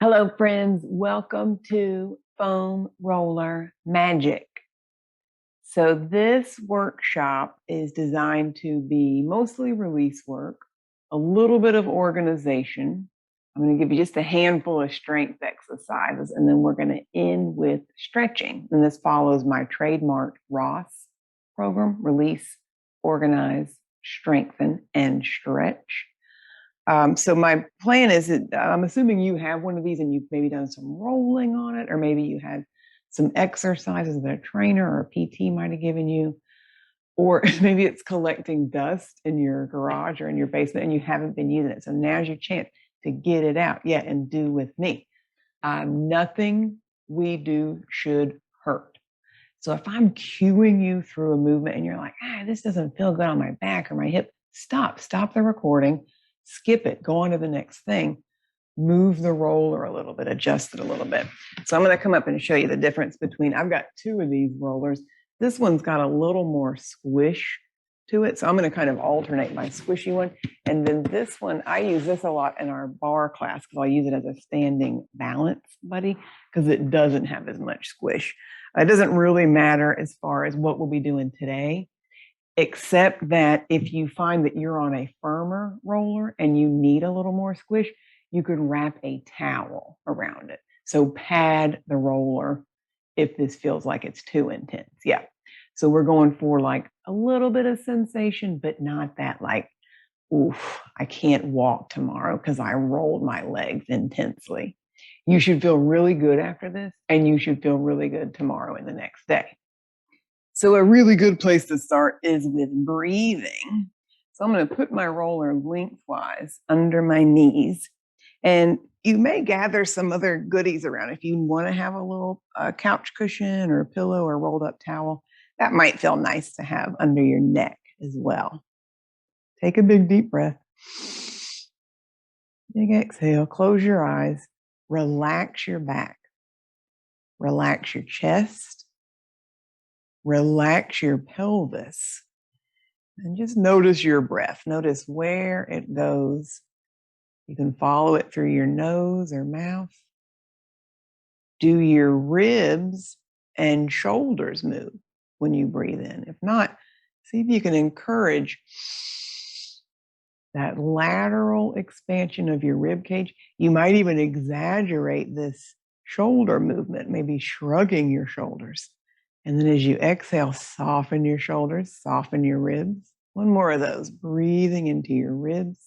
Hello, friends. Welcome to Foam Roller Magic. So, this workshop is designed to be mostly release work, a little bit of organization. I'm going to give you just a handful of strength exercises, and then we're going to end with stretching. And this follows my trademark Ross program: release, organize, strengthen, and stretch. So my plan is that I'm assuming you have one of these and you've maybe done some rolling on it, or maybe you had some exercises that a trainer or a PT might have given you, or maybe it's collecting dust in your garage or in your basement and you haven't been using it. So now's your chance to get it out, and do with me. Nothing we do should hurt. So if I'm cueing you through a movement and you're like, this doesn't feel good on my back or my hip, stop the recording, skip it, go on to the next thing, move the roller a little bit, adjust it a little bit. So I'm going to come up and show you the difference between, I've got two of these rollers. This one's got a little more squish to it. So I'm going to kind of alternate my squishy one. And then this one, I use this a lot in our bar class because I use it as a standing balance buddy because it doesn't have as much squish. It doesn't really matter as far as what we'll be doing today, except that if you find that you're on a firmer roller and you need a little more squish, you could wrap a towel around it. So pad the roller if this feels like it's too intense. Yeah. So we're going for like a little bit of sensation, but not that like, oof, I can't walk tomorrow because I rolled my legs intensely. You should feel really good after this, and you should feel really good tomorrow and the next day. So a really good place to start is with breathing. So I'm going to put my roller lengthwise under my knees. And you may gather some other goodies around. If you want to have a little couch cushion or a pillow or rolled up towel, that might feel nice to have under your neck as well. Take a big deep breath. Big exhale. Close your eyes. Relax your back. Relax your chest. Relax your pelvis. And just notice your breath. Notice where it goes. You can follow it through your nose or mouth. Do your ribs and shoulders move when you breathe in? If not, see if you can encourage that lateral expansion of your rib cage. You might even exaggerate this shoulder movement, maybe shrugging your shoulders. And then as you exhale, soften your shoulders, soften your ribs. One more of those, breathing into your ribs.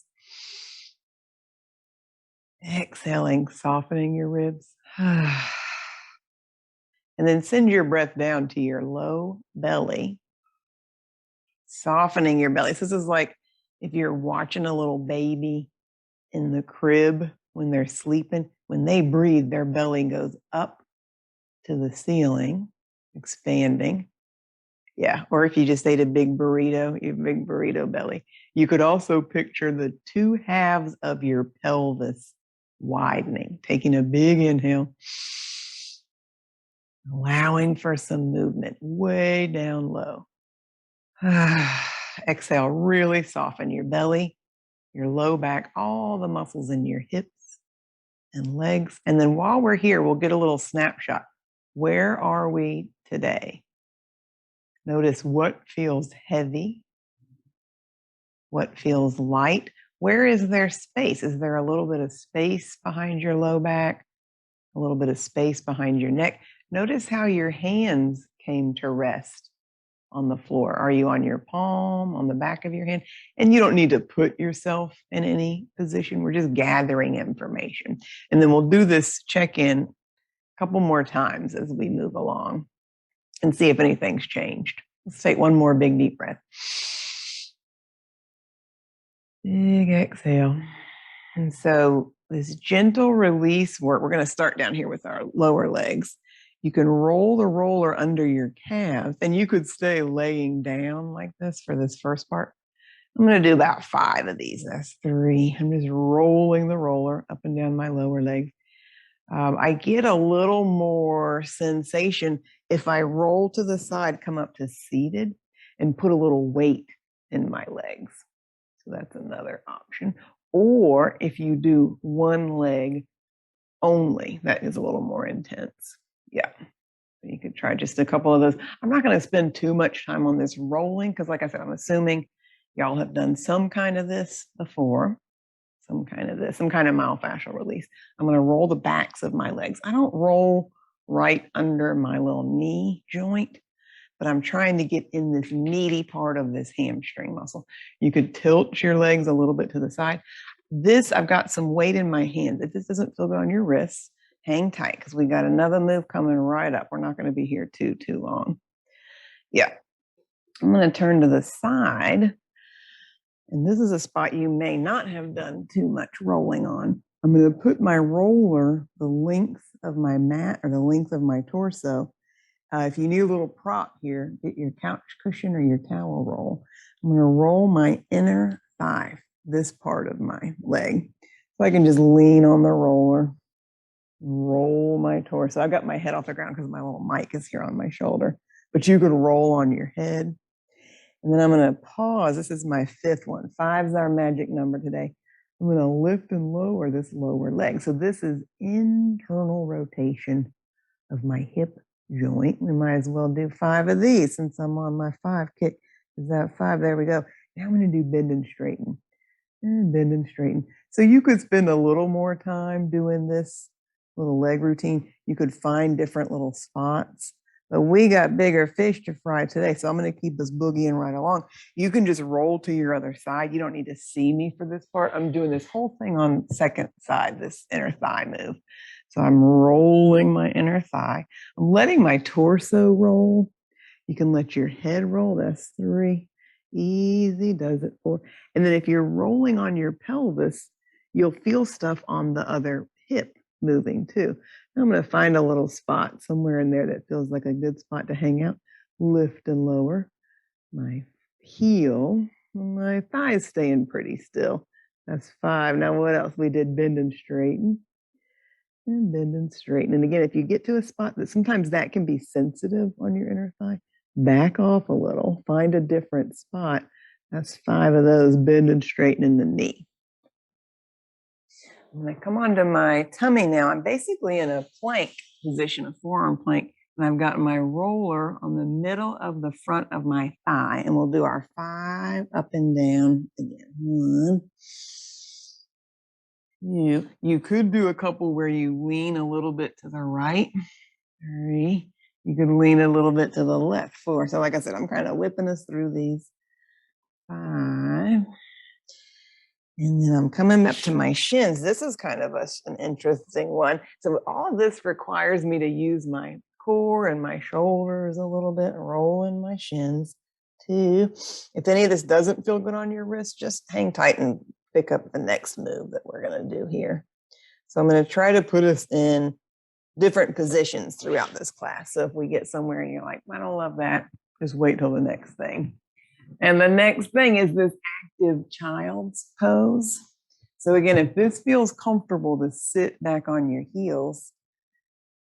Exhaling, softening your ribs. And then send your breath down to your low belly, softening your belly. So this is like if you're watching a little baby in the crib when they're sleeping, when they breathe, their belly goes up to the ceiling, expanding. Yeah, or if you just ate a big burrito, you have a big burrito belly. You could also picture the two halves of your pelvis widening, taking a big inhale, allowing for some movement way down low. Exhale, really soften your belly, your low back, all the muscles in your hips and legs. And then while we're here, we'll get a little snapshot. Where are we today? Notice what feels heavy, what feels light. Where is there space? Is there a little bit of space behind your low back? A little bit of space behind your neck? Notice how your hands came to rest on the floor. Are you on your palm, on the back of your hand? And you don't need to put yourself in any position. We're just gathering information. And then we'll do this check-in a couple more times as we move along and see if anything's changed. Let's take one more big deep breath. Big exhale. And so this gentle release work, we're going to start down here with our lower legs. You can roll the roller under your calves, and you could stay laying down like this for this first part. I'm going to do about 5 of these. That's 3. I'm just rolling the roller up and down my lower leg. I get a little more sensation if I roll to the side, come up to seated, and put a little weight in my legs. So that's another option. Or if you do one leg only. That is a little more intense. Yeah. You could try just a couple of those. I'm not going to spend too much time on this rolling because, like I said, I'm assuming y'all have done some kind of this before, some kind of myofascial release. I'm going to roll the backs of my legs. I don't roll right under my little knee joint, but I'm trying to get in this meaty part of this hamstring muscle. You could tilt your legs a little bit to the side. This, I've got some weight in my hands. If this doesn't feel good on your wrists, hang tight because we got another move coming right up. We're not going to be here too long. Yeah. I'm going to turn to the side. And this is a spot you may not have done too much rolling on. I'm going to put my roller the length of my mat or the length of my torso. If you need a little prop here, get your couch cushion or your towel roll. I'm going to roll my inner thigh, this part of my leg. So I can just lean on the roller, roll my torso. I've got my head off the ground because my little mic is here on my shoulder, but you could roll on your head. And then I'm going to pause. This is my fifth one. 5 is our magic number today. I'm going to lift and lower this lower leg. So this is internal rotation of my hip joint. We might as well do 5 of these since I'm on my 5 kick. Is that 5? There we go. Now I'm going to do bend and straighten. And bend and straighten. So you could spend a little more time doing this little leg routine. You could find different little spots. But we got bigger fish to fry today, so I'm going to keep us boogieing right along. You can just roll to your other side. You don't need to see me for this part. I'm doing this whole thing on second side, this inner thigh move. So I'm rolling my inner thigh. I'm letting my torso roll. You can let your head roll. That's 3. Easy does it 4. And then if you're rolling on your pelvis, you'll feel stuff on the other hip moving too. I'm going to find a little spot somewhere in there that feels like a good spot to hang out. Lift and lower my heel. My thighs staying pretty still. That's 5. Now what else? We did bend and straighten. And bend and straighten. And again, if you get to a spot that sometimes that can be sensitive on your inner thigh, back off a little. Find a different spot. That's 5 of those. Bend and straighten in the knee. I'm going to come onto my tummy now. I'm basically in a plank position, a forearm plank, and I've got my roller on the middle of the front of my thigh. And we'll do our 5 up and down again. 1. You could do a couple where you lean a little bit to the right. 3. You could lean a little bit to the left. 4. So like I said, I'm kind of whipping us through these. 5. And then I'm coming up to my shins. This is kind of an interesting one. So all of this requires me to use my core and my shoulders a little bit, rolling my shins. 2. If any of this doesn't feel good on your wrist, just hang tight and pick up the next move that we're going to do here. So I'm going to try to put us in different positions throughout this class. So if we get somewhere and you're like, I don't love that, just wait till the next thing. And the next thing is this active child's pose. So again, if this feels comfortable to sit back on your heels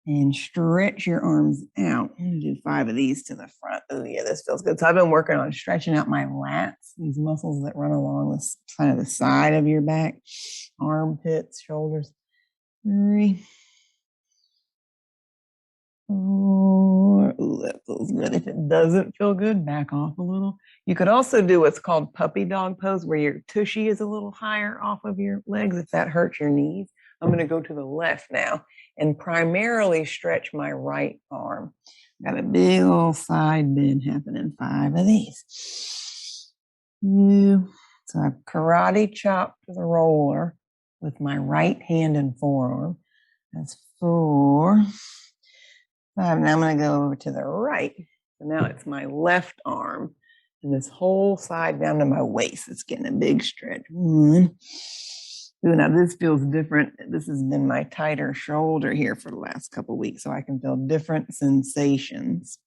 and stretch your arms out. I'm going to do 5 of these to the front. Oh yeah, this feels good. So I've been working on stretching out my lats, these muscles that run along the kind of the side of your back, armpits, shoulders. 3. 4. Ooh, that feels good. If it doesn't feel good, back off a little. You could also do what's called puppy dog pose, where your tushy is a little higher off of your legs if that hurts your knees. I'm going to go to the left now and primarily stretch my right arm. Got a big old side bend happening. 5 of these. 2. So I've karate chopped the roller with my right hand and forearm. That's 4. 5. Now I'm going to go over to the right. So now it's my left arm and this whole side down to my waist. It's getting a big stretch. 1. Ooh, now this feels different. This has been my tighter shoulder here for the last couple of weeks, so I can feel different sensations.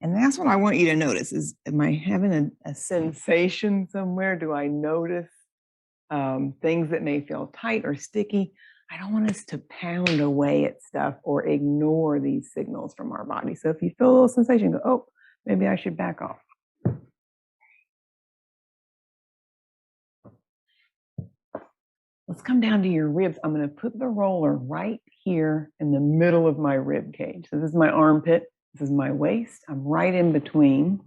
And that's what I want you to notice is, am I having a sensation somewhere? Do I notice things that may feel tight or sticky? I don't want us to pound away at stuff or ignore these signals from our body. So if you feel a little sensation, go, oh, maybe I should back off. Let's come down to your ribs. I'm going to put the roller right here in the middle of my rib cage. So this is my armpit. This is my waist. I'm right in between.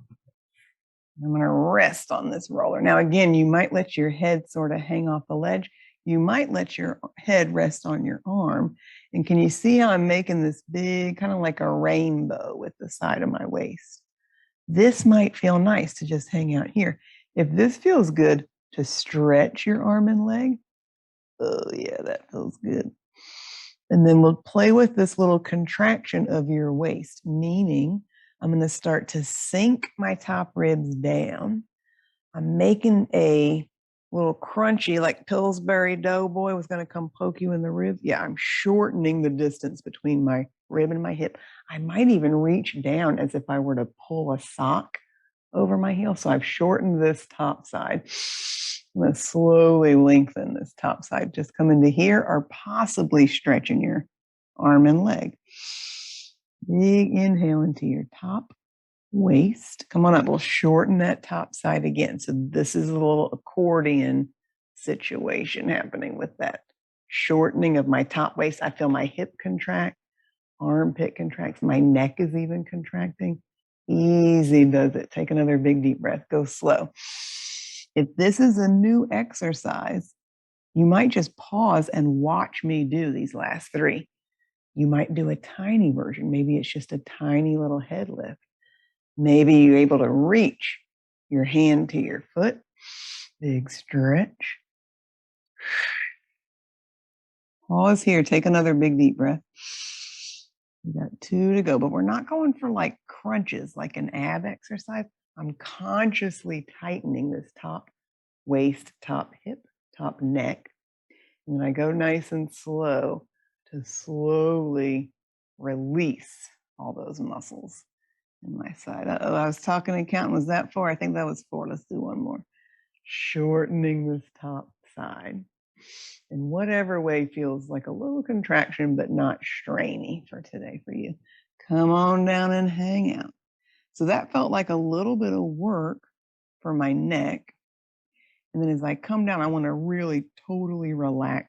I'm going to rest on this roller. Now, again, you might let your head sort of hang off the ledge. You might let your head rest on your arm. And can you see how I'm making this big, kind of like a rainbow with the side of my waist? This might feel nice to just hang out here. If this feels good to stretch your arm and leg, oh yeah, that feels good. And then we'll play with this little contraction of your waist, meaning I'm going to start to sink my top ribs down. I'm making a little crunchy, like Pillsbury Doughboy was going to come poke you in the ribs. Yeah, I'm shortening the distance between my rib and my hip. I might even reach down as if I were to pull a sock over my heel. So I've shortened this top side. I'm going to slowly lengthen this top side. Just come into here or possibly stretching your arm and leg. Big inhale into your top waist. Come on up. We'll shorten that top side again. So this is a little accordion situation happening with that shortening of my top waist. I feel my hip contract, armpit contracts, my neck is even contracting. Easy does it. Take another big deep breath. Go slow. If this is a new exercise, you might just pause and watch me do these last three. You might do a tiny version. Maybe it's just a tiny little head lift. Maybe you're able to reach your hand to your foot. Big stretch. Pause here. Take another big deep breath. We got 2 to go, but we're not going for like crunches, like an ab exercise. I'm consciously tightening this top waist, top hip, top neck. And then I go nice and slow to slowly release all those muscles in my side. Uh-oh, I was talking and counting. Was that 4? I think that was 4. Let's do one more. Shortening this top side in whatever way feels like a little contraction, but not strainy for today for you. Come on down and hang out. So that felt like a little bit of work for my neck. And then as I come down, I want to really totally relax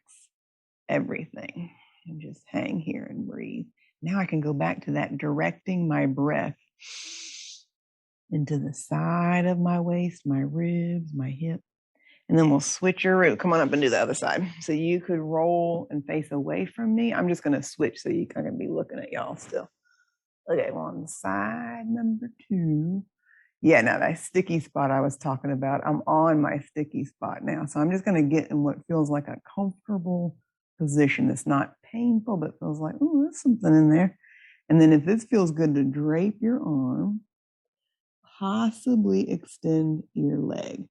everything and just hang here and breathe. Now I can go back to that directing my breath into the side of my waist, my ribs, my hip. And then we'll switch your root. Come on up and do the other side. So you could roll and face away from me. I'm just going to switch so you can be looking at y'all still. Okay, we're on side number 2. Yeah, now that sticky spot I was talking about, I'm on my sticky spot now. So I'm just going to get in what feels like a comfortable position. It's not painful, but feels like, oh, there's something in there. And then if this feels good to drape your arm, possibly extend your leg.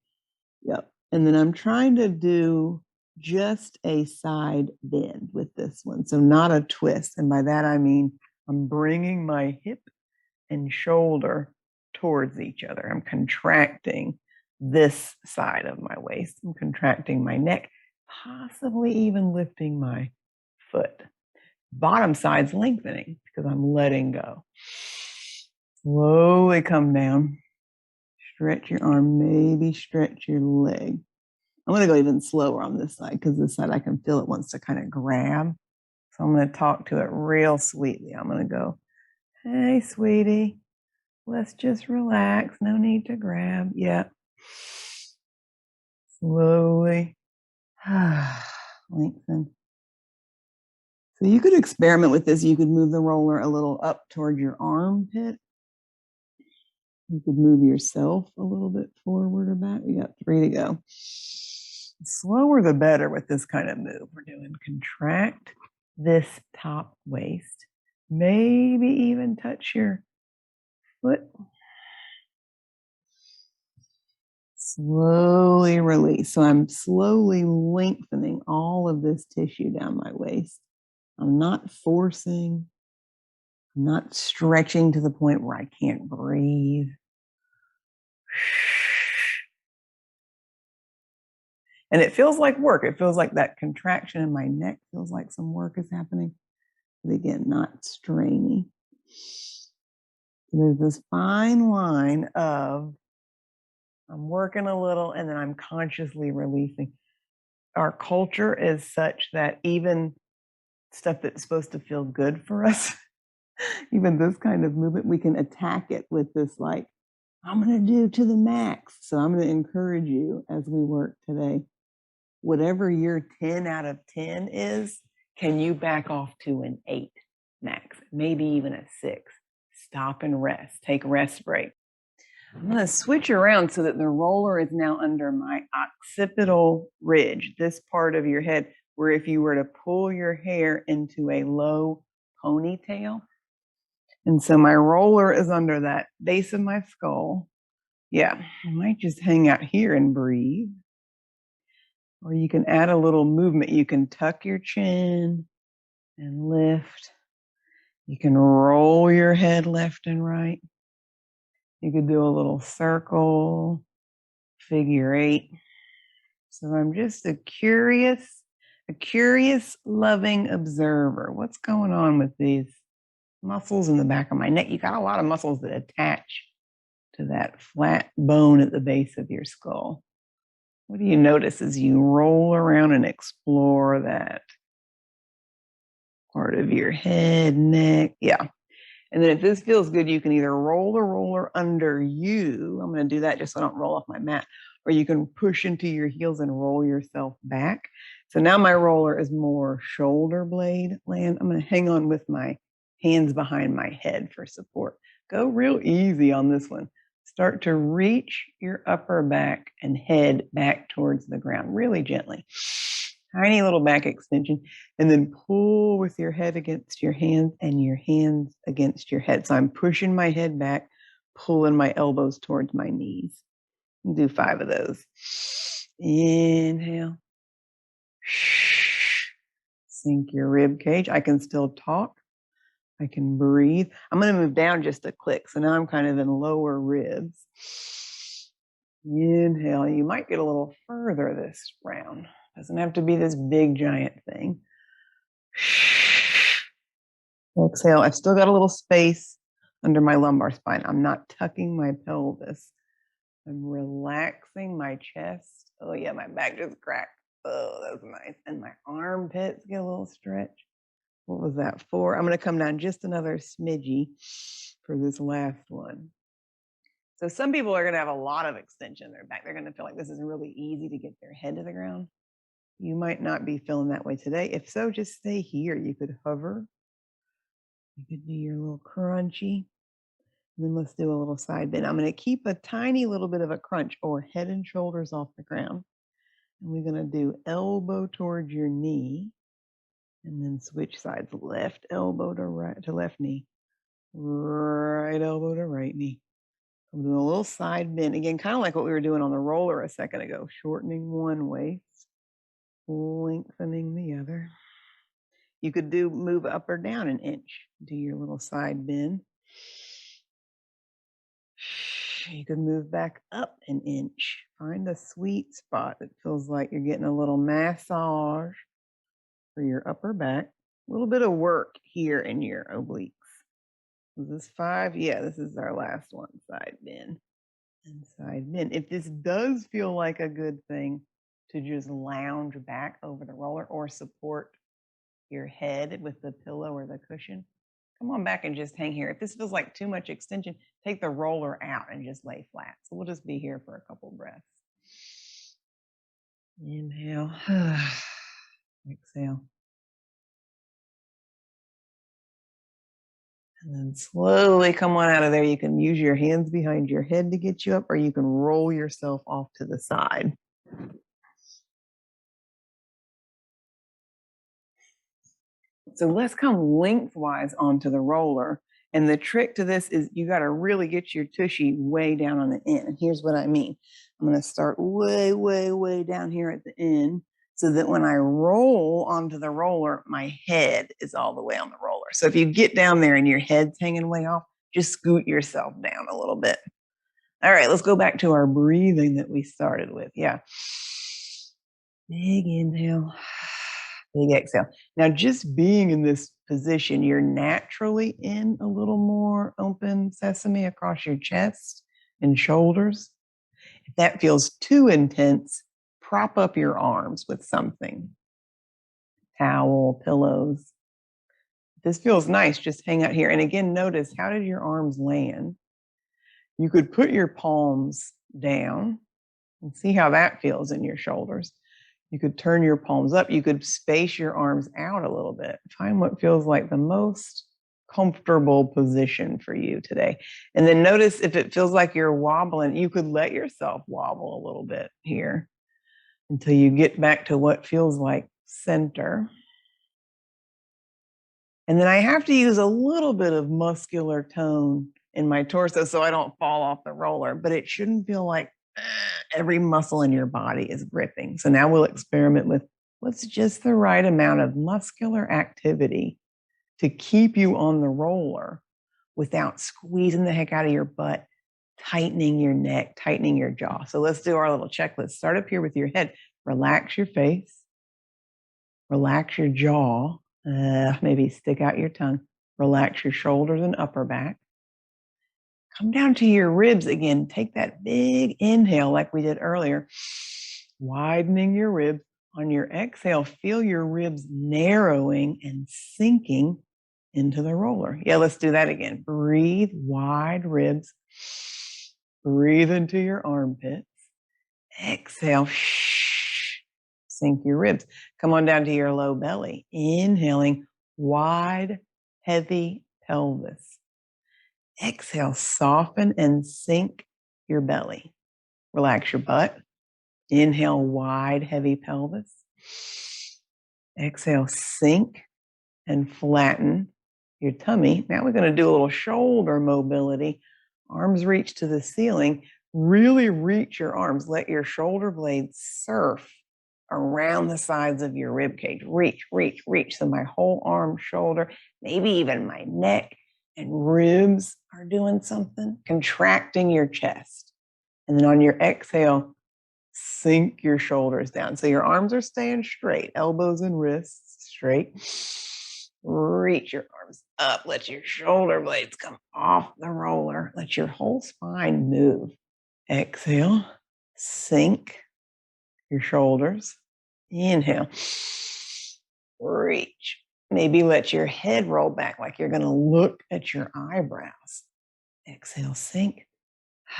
Yep. And then I'm trying to do just a side bend with this one. So not a twist. And by that, I mean, I'm bringing my hip and shoulder towards each other. I'm contracting this side of my waist. I'm contracting my neck, possibly even lifting my foot. Bottom side's lengthening because I'm letting go. Slowly come down. Stretch your arm, maybe stretch your leg. I'm going to go even slower on this side because this side I can feel it wants to kind of grab. So I'm going to talk to it real sweetly. I'm going to go, hey, sweetie, let's just relax. No need to grab. Yeah. Slowly. Lengthen. So you could experiment with this. You could move the roller a little up toward your armpit. You could move yourself a little bit forward or back. We got 3 to go. Slower the better with this kind of move. We're doing contract this top waist. Maybe even touch your foot. Slowly release. So I'm slowly lengthening all of this tissue down my waist. I'm not forcing. I'm not stretching to the point where I can't breathe. And it feels like work. It feels like that contraction in my neck feels like some work is happening. But again, not strainy. There's this fine line of I'm working a little and then I'm consciously releasing. our culture is such that even stuff that's supposed to feel good for us, even this kind of movement, we can attack it with this, like, I'm going to do to the max. So I'm going to encourage you as we work today, whatever your 10 out of 10 is, can you back off to an 8 max, maybe even a 6? Stop and rest, take a rest break. I'm going to switch around so that the roller is now under my occipital ridge, this part of your head, where if you were to pull your hair into a low ponytail. And so my roller is under that base of my skull. Yeah, I might just hang out here and breathe. Or you can add a little movement. You can tuck your chin and lift. You can roll your head left and right. You could do a little circle, figure 8. So I'm just a curious, loving observer. What's going on with these muscles in the back of my neck? You got a lot of muscles that attach to that flat bone at the base of your skull. What do you notice as you roll around and explore that part of your head, neck? Yeah. And then if this feels good, you can either roll the roller under you. I'm going to do that just so I don't roll off my mat. Or you can push into your heels and roll yourself back. So now my roller is more shoulder blade land. I'm going to hang on with my hands behind my head for support. Go real easy on this one. Start to reach your upper back and head back towards the ground really gently. Tiny little back extension, and then pull with your head against your hands and your hands against your head. So I'm pushing my head back, pulling my elbows towards my knees. Do 5 of those. Inhale. Sink your rib cage. I can still talk. I can breathe. I'm going to move down just a click. So now I'm kind of in lower ribs. Inhale. You might get a little further this round. Doesn't have to be this big giant thing. Exhale. I've still got a little space under my lumbar spine. I'm not tucking my pelvis. I'm relaxing my chest. Oh yeah, my back just cracked. Oh, that's nice. And my armpits get a little stretch. What was that for? I'm going to come down just another smidgy for this last one. So some people are going to have a lot of extension in their back. They're going to feel like this is really easy to get their head to the ground. You might not be feeling that way today. If so, just stay here. You could hover. You could do your little crunchy. And then let's do a little side bend. I'm going to keep a tiny little bit of a crunch or head and shoulders off the ground. And we're going to do elbow towards your knee. And then switch sides. Left elbow to right to left knee. Right elbow to right knee. I'm doing a little side bend. Again, kind of like what we were doing on the roller a second ago. Shortening one waist. Lengthening the other. You could move up or down an inch. Do your little side bend. You could move back up an inch. Find a sweet spot that feels like you're getting a little massage for your upper back. A little bit of work here in your obliques. Is this 5? Yeah, this is our last one. Side bend and side bend. If this does feel like a good thing to just lounge back over the roller or support your head with the pillow or the cushion, come on back and just hang here. If this feels like too much extension, take the roller out and just lay flat. So we'll just be here for a couple breaths. Inhale. Exhale. And then slowly come on out of there. You can use your hands behind your head to get you up, or you can roll yourself off to the side. So let's come lengthwise onto the roller. And the trick to this is you got to really get your tushy way down on the end. And here's what I mean. I'm going to start way, way, way down here at the end so that when I roll onto the roller, my head is all the way on the roller. So if you get down there and your head's hanging way off, just scoot yourself down a little bit. All right, let's go back to our breathing that we started with. Yeah. Big inhale. Big exhale. Now, just being in this position, you're naturally in a little more open sesame across your chest and shoulders. If that feels too intense, prop up your arms with something. Towel, pillows. This feels nice. Just hang out here. And again, notice, how did your arms land? You could put your palms down and see how that feels in your shoulders. You could turn your palms up. You could space your arms out a little bit. Find what feels like the most comfortable position for you today. And then notice if it feels like you're wobbling, you could let yourself wobble a little bit here until you get back to what feels like center. And then I have to use a little bit of muscular tone in my torso so I don't fall off the roller, but it shouldn't feel like every muscle in your body is gripping. So now we'll experiment with what's just the right amount of muscular activity to keep you on the roller without squeezing the heck out of your butt, tightening your neck, tightening your jaw. So let's do our little checklist. Start up here with your head. Relax your face. Relax your jaw. Maybe stick out your tongue. Relax your shoulders and upper back. Come down to your ribs again. Take that big inhale like we did earlier, widening your ribs. On your exhale, feel your ribs narrowing and sinking into the roller. Yeah, let's do that again. Breathe, wide ribs. Breathe into your armpits. Exhale, sink your ribs. Come on down to your low belly. Inhaling, wide, heavy pelvis. Exhale, soften and sink your belly. Relax your butt. Inhale, wide, heavy pelvis. Exhale, sink and flatten your tummy. Now we're going to do a little shoulder mobility. Arms reach to the ceiling. Really reach your arms. Let your shoulder blades surf around the sides of your rib cage. Reach, reach, reach. So my whole arm, shoulder, maybe even my neck and ribs are doing something, contracting your chest. And then on your exhale, sink your shoulders down. So your arms are staying straight, elbows and wrists straight. Reach your arms up. Let your shoulder blades come off the roller. Let your whole spine move. Exhale, sink your shoulders. Inhale, reach. Maybe let your head roll back like you're going to look at your eyebrows. Exhale, sink.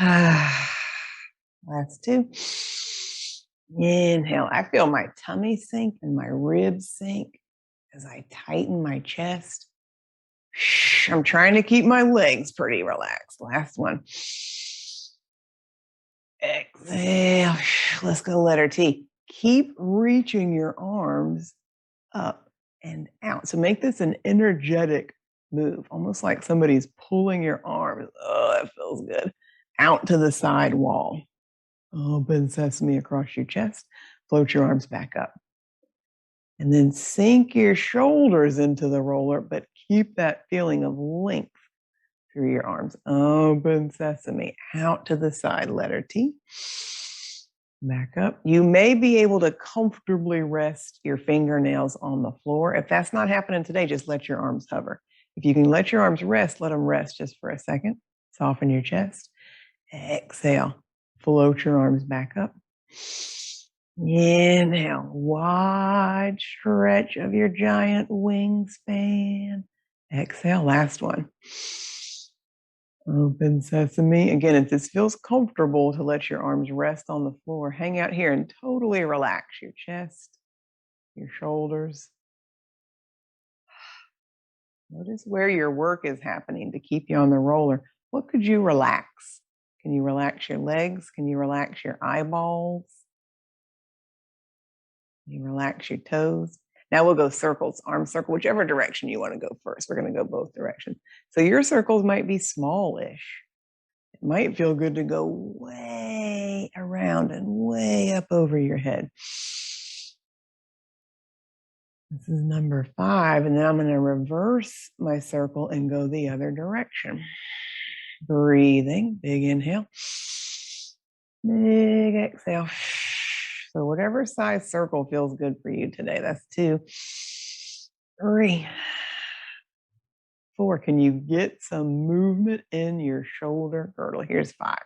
Last two. Inhale. I feel my tummy sink and my ribs sink as I tighten my chest. I'm trying to keep my legs pretty relaxed. Last one. Exhale. Let's go letter T. Keep reaching your arms up and out. So make this an energetic move, almost like somebody's pulling your arms. Oh, that feels good. Out to the side wall. Open sesame across your chest. Float your arms back up. And then sink your shoulders into the roller, but keep that feeling of length through your arms. Open sesame. Out to the side, letter T. Back up. You may be able to comfortably rest your fingernails on the floor. If that's not happening today, just let your arms hover. If you can let your arms rest, let them rest just for a second. Soften your chest. Exhale. Float your arms back up. Inhale. Wide stretch of your giant wingspan. Exhale. Last one. Open sesame. Again, if this feels comfortable to let your arms rest on the floor, hang out here and totally relax your chest, your shoulders. Notice where your work is happening to keep you on the roller. What could you relax? Can you relax your legs? Can you relax your eyeballs? Can you relax your toes? Now we'll go circles, arm circle, whichever direction you want to go first. We're going to go both directions. So your circles might be smallish. It might feel good to go way around and way up over your head. This is number 5, and then I'm going to reverse my circle and go the other direction. Breathing, big inhale, big exhale. So whatever size circle feels good for you today. That's 2, 3, 4. Can you get some movement in your shoulder girdle? Here's 5.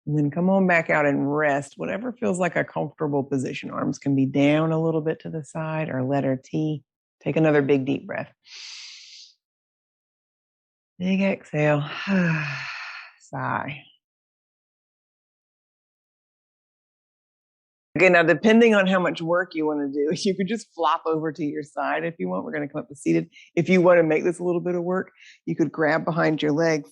And then come on back out and rest. Whatever feels like a comfortable position. Arms can be down a little bit to the side or letter T. Take another big deep breath. Big exhale. Sigh. Okay, now depending on how much work you want to do, you could just flop over to your side if you want. We're going to come up to seated. If you want to make this a little bit of work, you could grab behind your legs.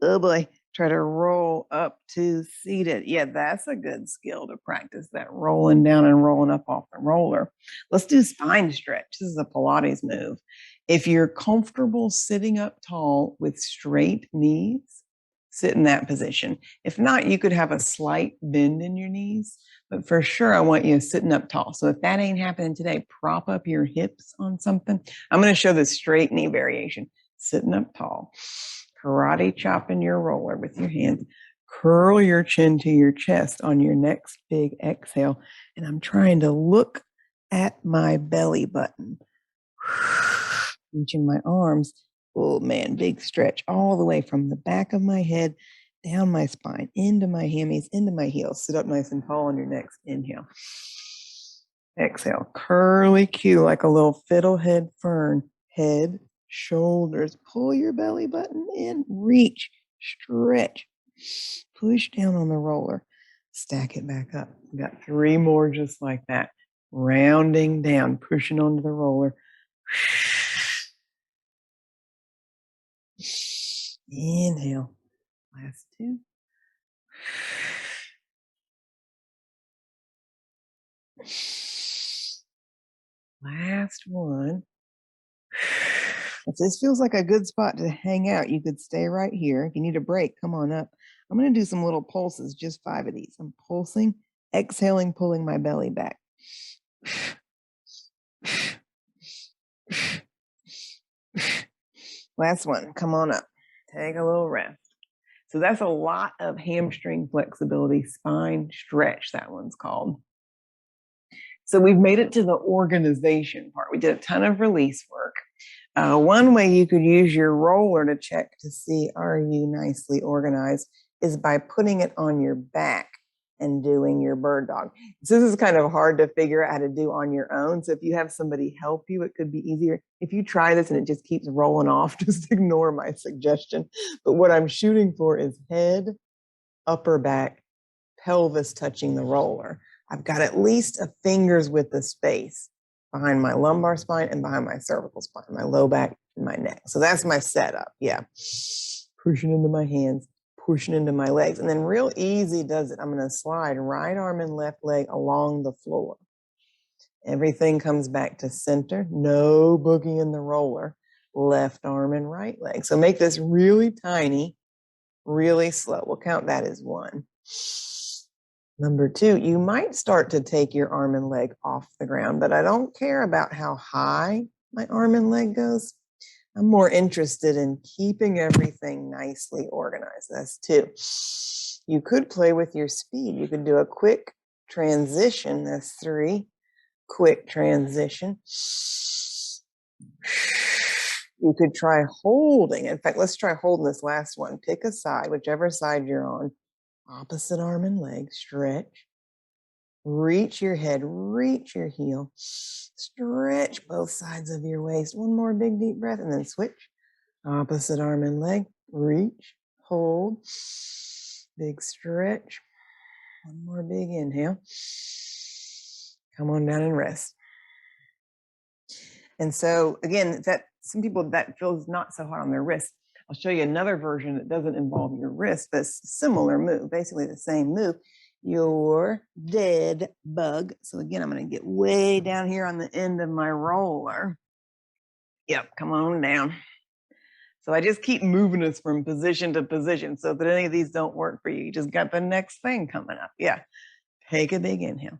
Oh boy, try to roll up to seated. Yeah, that's a good skill to practice, that rolling down and rolling up off the roller. Let's do spine stretch. This is a Pilates move. If you're comfortable sitting up tall with straight knees, sit in that position. If not, you could have a slight bend in your knees. But for sure, I want you sitting up tall. So if that ain't happening today, prop up your hips on something. I'm going to show the straight knee variation. Sitting up tall. Karate chopping your roller with your hands. Curl your chin to your chest on your next big exhale. And I'm trying to look at my belly button. Reaching my arms. Oh man, big stretch all the way from the back of my head down my spine, into my hammies, into my heels. Sit up nice and tall on your next inhale. Exhale, curly Q like a little fiddlehead fern. Head, shoulders, pull your belly button in, reach, stretch, push down on the roller, stack it back up. We got 3 more just like that. Rounding down, pushing onto the roller. Inhale. Last 2. Last 1. If this feels like a good spot to hang out, you could stay right here. If you need a break, come on up. I'm going to do some little pulses, just 5 of these. I'm pulsing, exhaling, pulling my belly back. Last one. Come on up. Take a little rest. So that's a lot of hamstring flexibility, spine stretch, that one's called. So we've made it to the organization part. We did a ton of release work. One way you could use your roller to check to see are you nicely organized is by putting it on your back and doing your bird dog. So this is kind of hard to figure out how to do on your own. So if you have somebody help you, it could be easier. If you try this and it just keeps rolling off, just ignore my suggestion. But what I'm shooting for is head, upper back, pelvis touching the roller. I've got at least a finger's width of space behind my lumbar spine and behind my cervical spine, my low back and my neck. So that's my setup. Yeah. Pushing into my hands, pushing into my legs. And then real easy does it. I'm going to slide right arm and left leg along the floor. Everything comes back to center. No boogie in the roller. Left arm and right leg. So make this really tiny, really slow. We'll count that as 1. Number 2, you might start to take your arm and leg off the ground, but I don't care about how high my arm and leg goes. I'm more interested in keeping everything nicely organized. That's 2. You could play with your speed. You could do a quick transition. That's 3. Quick transition. You could try holding. In fact, let's try holding this last one. Pick a side, whichever side you're on. Opposite arm and leg, stretch. Reach your head, reach your heel. Stretch both sides of your waist. 1 more big deep breath and then switch. Opposite arm and leg, reach, hold. Big stretch. 1 more big inhale. Come on down and rest. And so again, that some people that feels not so hard on their wrist. I'll show you another version that doesn't involve your wrist, but it's a similar move, basically the same move. Your dead bug. So again, I'm going to get way down here on the end of my roller. Yep, come on down. So I just keep moving us from position to position. So if any of these don't work for you, you just got the next thing coming up. Yeah. Take a big inhale.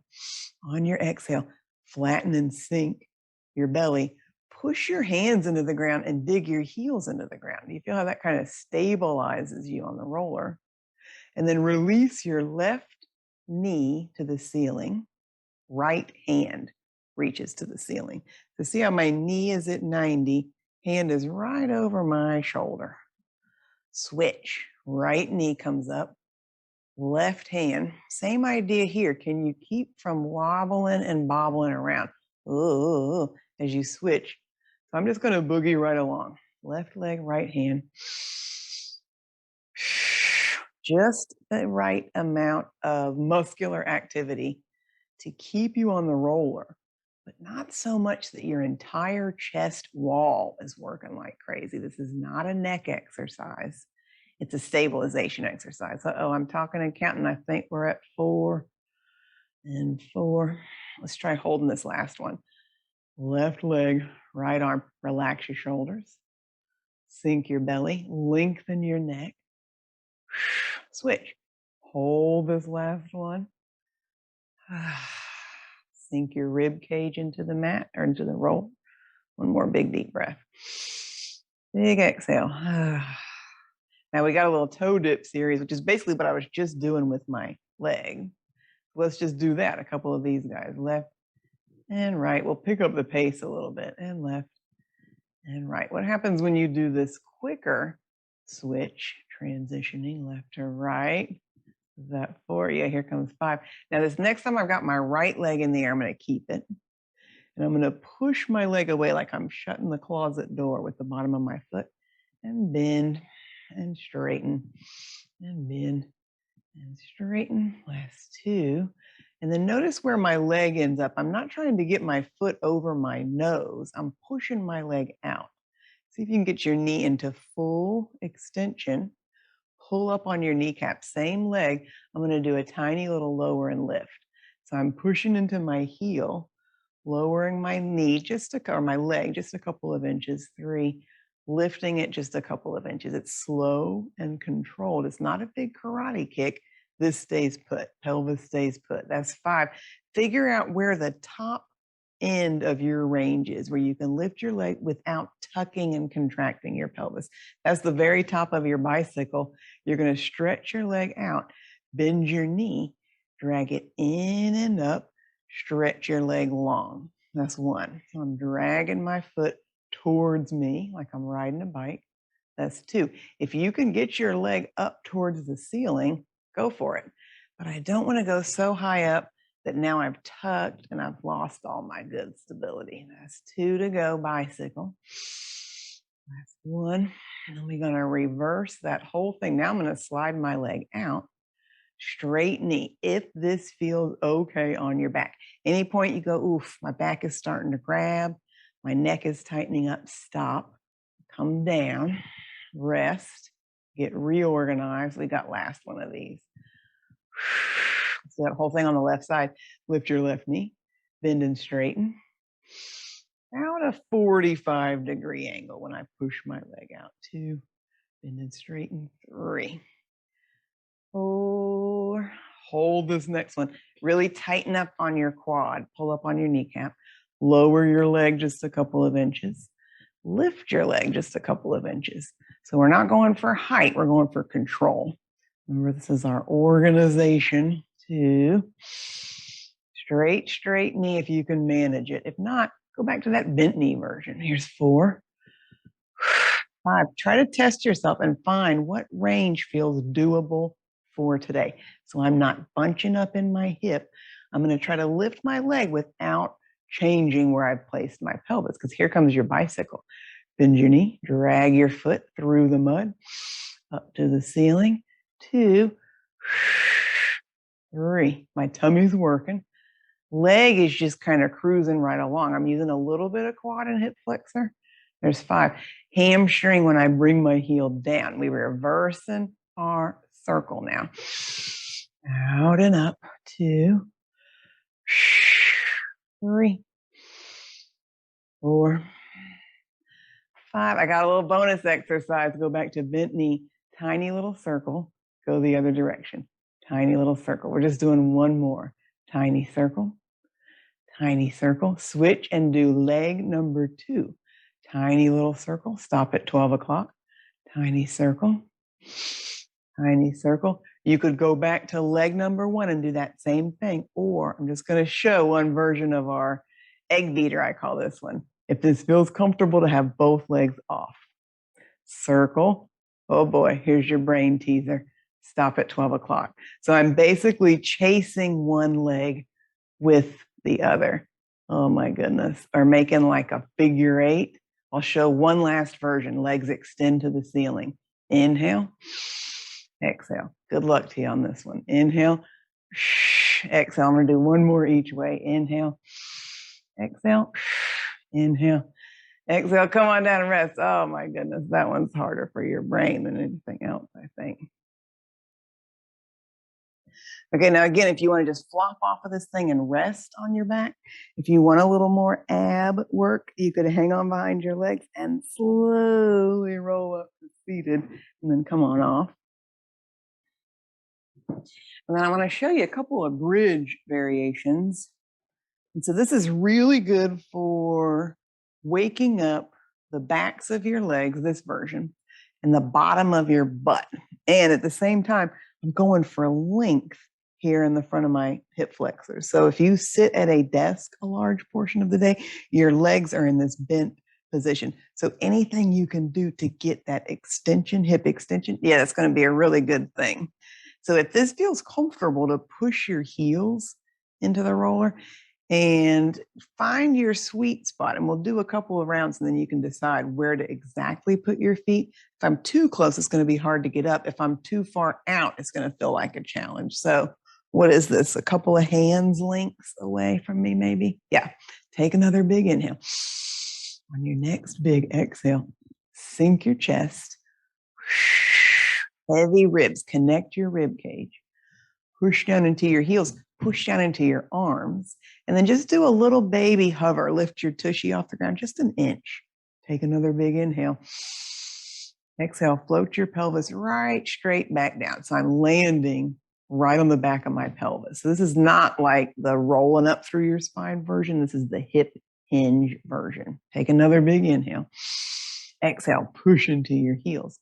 On your exhale, flatten and sink your belly. Push your hands into the ground and dig your heels into the ground. You feel how that kind of stabilizes you on the roller. And then release your left knee to the ceiling. Right hand reaches to the ceiling. So see how my knee is at 90, hand is right over my shoulder. Switch. Right knee comes up. Left hand, same idea here. Can you keep from wobbling and bobbling around as you switch? So I'm just going to boogie right along. Left leg, right hand. Just the right amount of muscular activity to keep you on the roller, but not so much that your entire chest wall is working like crazy. This is not a neck exercise. It's a stabilization exercise. Uh-oh, I'm talking and counting. I think we're at 4 and 4. Let's try holding this last one. Left leg, right arm. Relax your shoulders. Sink your belly. Lengthen your neck. Switch. Hold this last one. Sink your rib cage into the mat or into the roll. One more big deep breath. Big exhale. Now we got a little toe dip series, which is basically what I was just doing with my leg. Let's just do that. A couple of these guys, left and right. We'll pick up the pace a little bit, and left and right. What happens when you do this quicker? Switch, transitioning left to right. Is that 4? Yeah, here comes 5. Now this next time I've got my right leg in the air, I'm going to keep it. And I'm going to push my leg away like I'm shutting the closet door with the bottom of my foot, and bend and straighten and bend and straighten. Last 2. And then notice where my leg ends up. I'm not trying to get my foot over my nose. I'm pushing my leg out. See if you can get your knee into full extension. Pull up on your kneecap, same leg. I'm going to do a tiny little lower and lift. So I'm pushing into my heel, lowering my knee or my leg just a couple of inches. 3, lifting it just a couple of inches. It's slow and controlled. It's not a big karate kick. This stays put. Pelvis stays put. That's 5. Figure out where the top end of your range is, where you can lift your leg without tucking and contracting your pelvis. That's the very top of your bicycle. You're going to stretch your leg out, bend your knee, drag it in and up, stretch your leg long. That's 1. So I'm dragging my foot towards me like I'm riding a bike. That's 2. If you can get your leg up towards the ceiling, go for it. But I don't want to go so high up that now I've tucked and I've lost all my good stability. That's 2 to go, bicycle. That's 1. And then we're going to reverse that whole thing. Now I'm going to slide my leg out. Straight knee, if this feels okay on your back. Any point you go, oof, my back is starting to grab, my neck is tightening up, stop, come down, rest, get reorganized. We got last one of these. So that whole thing on the left side, lift your left knee, bend and straighten. Out a 45-degree angle when I push my leg out. 2, bend and straighten. 3, 4, hold this next one. Really tighten up on your quad, pull up on your kneecap, lower your leg just a couple of inches, lift your leg just a couple of inches. So we're not going for height, we're going for control. Remember, this is our organization. 2, straight knee if you can manage it. If not, go back to that bent knee version. Here's 4, 5. Try to test yourself and find what range feels doable for today. So I'm not bunching up in my hip. I'm going to try to lift my leg without changing where I've placed my pelvis, because here comes your bicycle. Bend your knee, drag your foot through the mud, up to the ceiling. 2, 3. My tummy's working. Leg is just kind of cruising right along. I'm using a little bit of quad and hip flexor. There's 5. Hamstring when I bring my heel down. We reversing our circle now. Out and up. 2, 3, 4, 5. I got a little bonus exercise. Go back to bent knee. Tiny little circle. Go the other direction. Tiny little circle. We're just doing one more. Tiny circle. Tiny circle. Switch and do leg number 2. Tiny little circle. Stop at 12 o'clock. Tiny circle. Tiny circle. You could go back to leg number 1 and do that same thing. Or I'm just going to show one version of our egg beater, I call this one. If this feels comfortable to have both legs off. Circle. Oh boy, here's your brain teaser. Stop at 12 o'clock. So I'm basically chasing one leg with the other. Oh my goodness. Or making like a figure eight. I'll show one last version. Legs extend to the ceiling. Inhale, exhale. Good luck to you on this one. Inhale, exhale. I'm going to do one more each way. Inhale, exhale, inhale, exhale. Come on down and rest. Oh my goodness. That one's harder for your brain than anything else, I think. Okay, now again, if you want to just flop off of this thing and rest on your back, if you want a little more ab work, you could hang on behind your legs and slowly roll up to seated and then come on off. And then I want to show you a couple of bridge variations. And so this is really good for waking up the backs of your legs, this version, and the bottom of your butt. And at the same time, I'm going for length here in the front of my hip flexors. So if you sit at a desk a large portion of the day, your legs are in this bent position. So anything you can do to get that extension, hip extension, yeah, that's going to be a really good thing. So if this feels comfortable to push your heels into the roller, and find your sweet spot. And we'll do a couple of rounds and then you can decide where to exactly put your feet. If I'm too close, it's going to be hard to get up. If I'm too far out, it's going to feel like a challenge. So what is this? A couple of hands lengths away from me, maybe? Yeah. Take another big inhale. On your next big exhale, sink your chest. Heavy ribs. Connect your rib cage. Push down into your heels. Push down into your arms, and then just do a little baby hover. Lift your tushy off the ground just an inch. Take another big inhale. Exhale, float your pelvis right straight back down. So I'm landing right on the back of my pelvis. So this is not like the rolling up through your spine version. This is the hip hinge version. Take another big inhale. Exhale, push into your heels.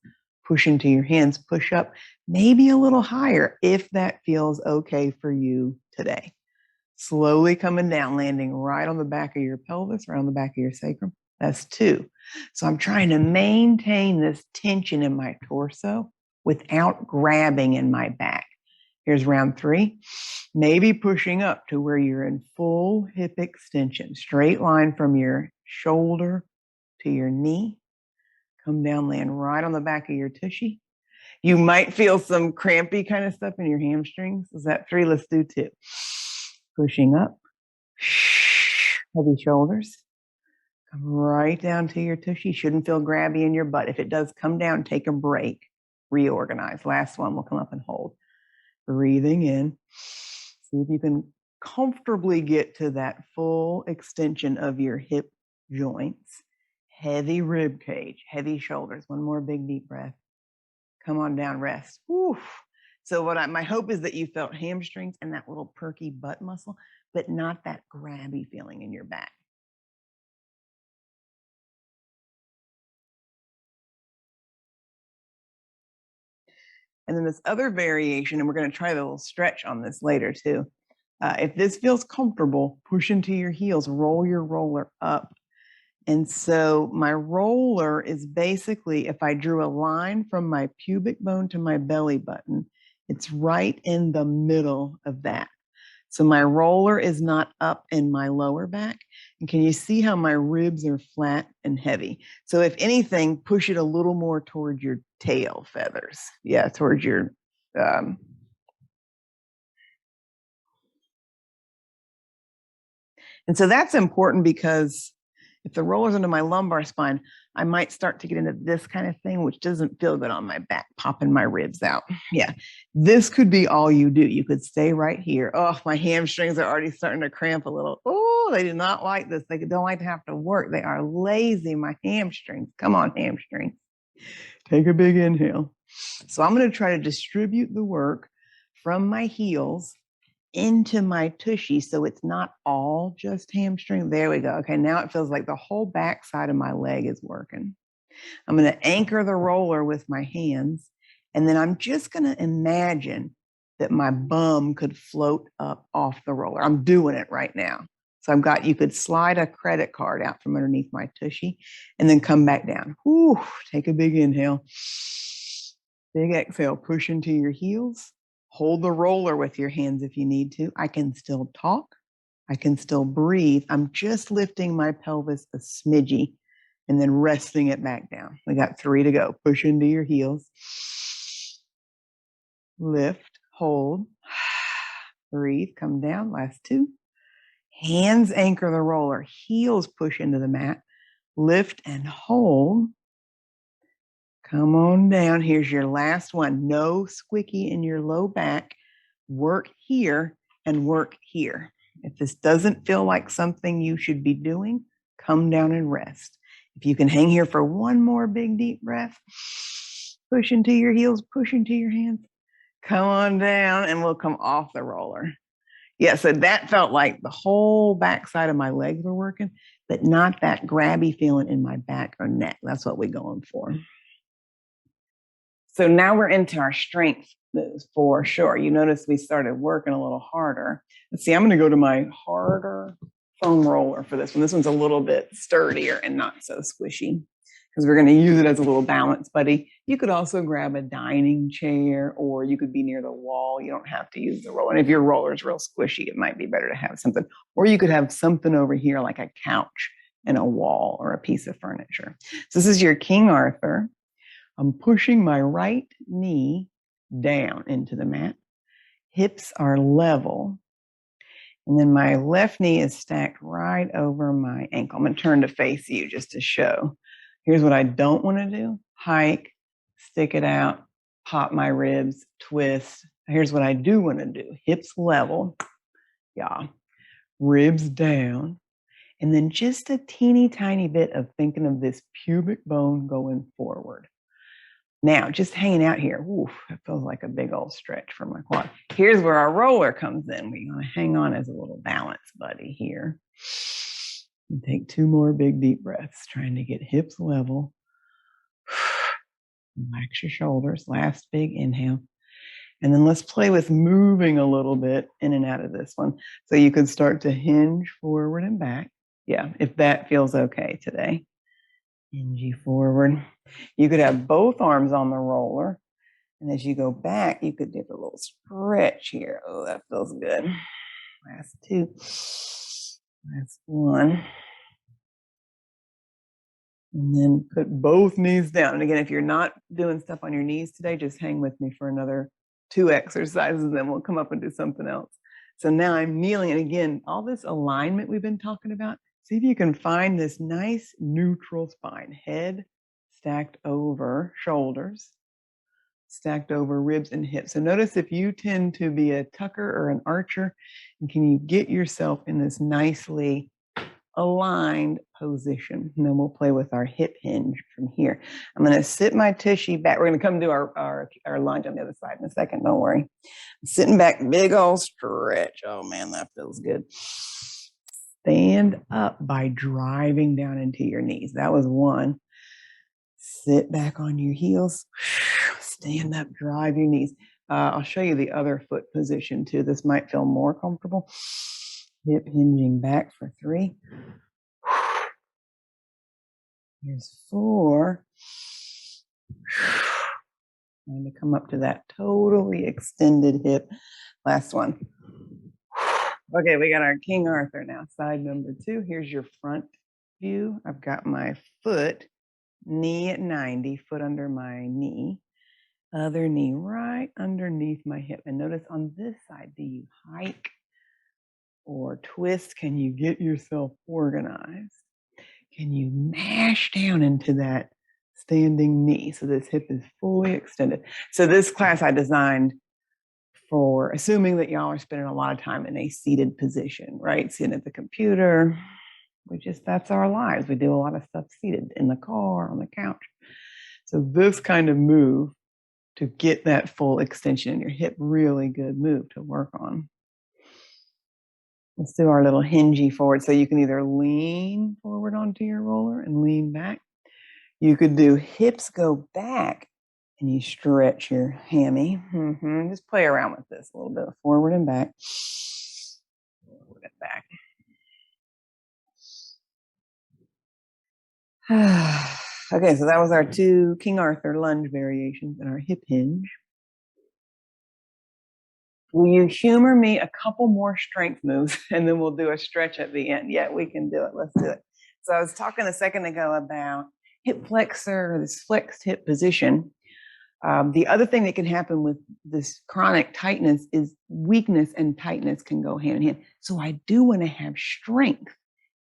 Push into your hands, push up, maybe a little higher if that feels okay for you today. Slowly coming down, landing right on the back of your pelvis, right on the back of your sacrum. That's 2. So I'm trying to maintain this tension in my torso without grabbing in my back. Here's round 3. Maybe pushing up to where you're in full hip extension, straight line from your shoulder to your knee. Come down, land right on the back of your tushy. You might feel some crampy kind of stuff in your hamstrings. Is that 3? Let's do 2. Pushing up. Heavy shoulders. Come right down to your tushy. Shouldn't feel grabby in your butt. If it does, come down, take a break, reorganize. Last one, we'll come up and hold. Breathing in. See if you can comfortably get to that full extension of your hip joints. Heavy rib cage, heavy shoulders. One more big deep breath. Come on down, rest. Oof. So my hope is that you felt hamstrings and that little perky butt muscle, but not that grabby feeling in your back. And then this other variation, and we're going to try the little stretch on this later too. If this feels comfortable, push into your heels, roll your roller up. And so my roller is basically, if I drew a line from my pubic bone to my belly button, it's right in the middle of that. So my roller is not up in my lower back. And can you see how my ribs are flat and heavy? So if anything, push it a little more towards your tail feathers. Yeah, towards your and so that's important because if the roller's under my lumbar spine, I might start to get into this kind of thing, which doesn't feel good on my back, popping my ribs out. Yeah. This could be all you do. You could stay right here. Oh, my hamstrings are already starting to cramp a little. Oh, they do not like this. They don't like to have to work. They are lazy, my hamstrings. Come on, hamstrings. Take a big inhale. So I'm going to try to distribute the work from my heels into my tushy so it's not all just hamstring. There we go. Okay, now it feels like the whole back side of my leg is working. I'm going to anchor the roller with my hands, and then I'm just going to imagine that my bum could float up off the roller. I'm doing it right now. So you could slide a credit card out from underneath my tushy and then come back down. Whew, take a big inhale. Big exhale, push into your heels. Hold the roller with your hands if you need to. I can still talk. I can still breathe. I'm just lifting my pelvis a smidgy and then resting it back down. We got 3 to go. Push into your heels. Lift, hold, breathe, come down. Last 2. Hands anchor the roller. Heels push into the mat. Lift and hold. Come on down. Here's your last one. No squicky in your low back. Work here and work here. If this doesn't feel like something you should be doing, come down and rest. If you can hang here for one more big deep breath, push into your heels, push into your hands. Come on down and we'll come off the roller. Yeah, so that felt like the whole backside of my legs were working, but not that grabby feeling in my back or neck. That's what we're going for. So now we're into our strength moves for sure. You notice we started working a little harder. Let's see, I'm going to go to my harder foam roller for this one. This one's a little bit sturdier and not so squishy because we're going to use it as a little balance buddy. You could also grab a dining chair or you could be near the wall. You don't have to use the roller. And if your roller is real squishy, it might be better to have something. Or you could have something over here like a couch and a wall or a piece of furniture. So this is your King Arthur. I'm pushing my right knee down into the mat. Hips are level. And then my left knee is stacked right over my ankle. I'm going to turn to face you just to show. Here's what I don't want to do. Hike, stick it out, pop my ribs, twist. Here's what I do want to do. Hips level. Yeah. Ribs down. And then just a teeny tiny bit of thinking of this pubic bone going forward. Now, just hanging out here, oof, it feels like a big old stretch for my quad. Here's where our roller comes in. We're going to hang on as a little balance buddy here. And take 2 more big deep breaths, trying to get hips level. Relax your shoulders. Last big inhale. And then let's play with moving a little bit in and out of this one. So you could start to hinge forward and back. Yeah, if that feels okay today. Hinge forward. You could have both arms on the roller. And as you go back, you could do a little stretch here. Oh, that feels good. Last 2. Last 1. And then put both knees down. And again, if you're not doing stuff on your knees today, just hang with me for another 2 exercises, and then we'll come up and do something else. So now I'm kneeling. And again, all this alignment we've been talking about, see if you can find this nice neutral spine. Head stacked over shoulders, stacked over ribs and hips. So notice if you tend to be a tucker or an archer, and can you get yourself in this nicely aligned position? And then we'll play with our hip hinge from here. I'm going to sit my tushy back. We're going to come do our lunge on the other side in a second. Don't worry. I'm sitting back, big old stretch. Oh man, that feels good. Stand up by driving down into your knees. That was 1. Sit back on your heels. Stand up, drive your knees. I'll show you the other foot position too. This might feel more comfortable. Hip hinging back for 3. Here's 4. Trying to come up to that totally extended hip. Last one. Okay, we got our King Arthur now. Side number 2. Here's your front view. I've got my foot, knee at 90, foot under my knee. Other knee right underneath my hip. And notice on this side, do you hike or twist? Can you get yourself organized? Can you mash down into that standing knee so this hip is fully extended? So this class I designed for assuming that y'all are spending a lot of time in a seated position, right? Sitting at the computer. That's our lives. We do a lot of stuff seated in the car, on the couch. So this kind of move to get that full extension in your hip, really good move to work on. Let's do our little hingy forward. So you can either lean forward onto your roller and lean back. You could do hips go back and you stretch your hammy. Just play around with this a little bit, forward and back. Forward and back. Okay, so that was our 2 King Arthur lunge variations and our hip hinge. Will you humor me a couple more strength moves and then we'll do a stretch at the end? Yeah, we can do it. Let's do it. So I was talking a second ago about hip flexor, this flexed hip position. The other thing that can happen with this chronic tightness is weakness and tightness can go hand in hand. So I do want to have strength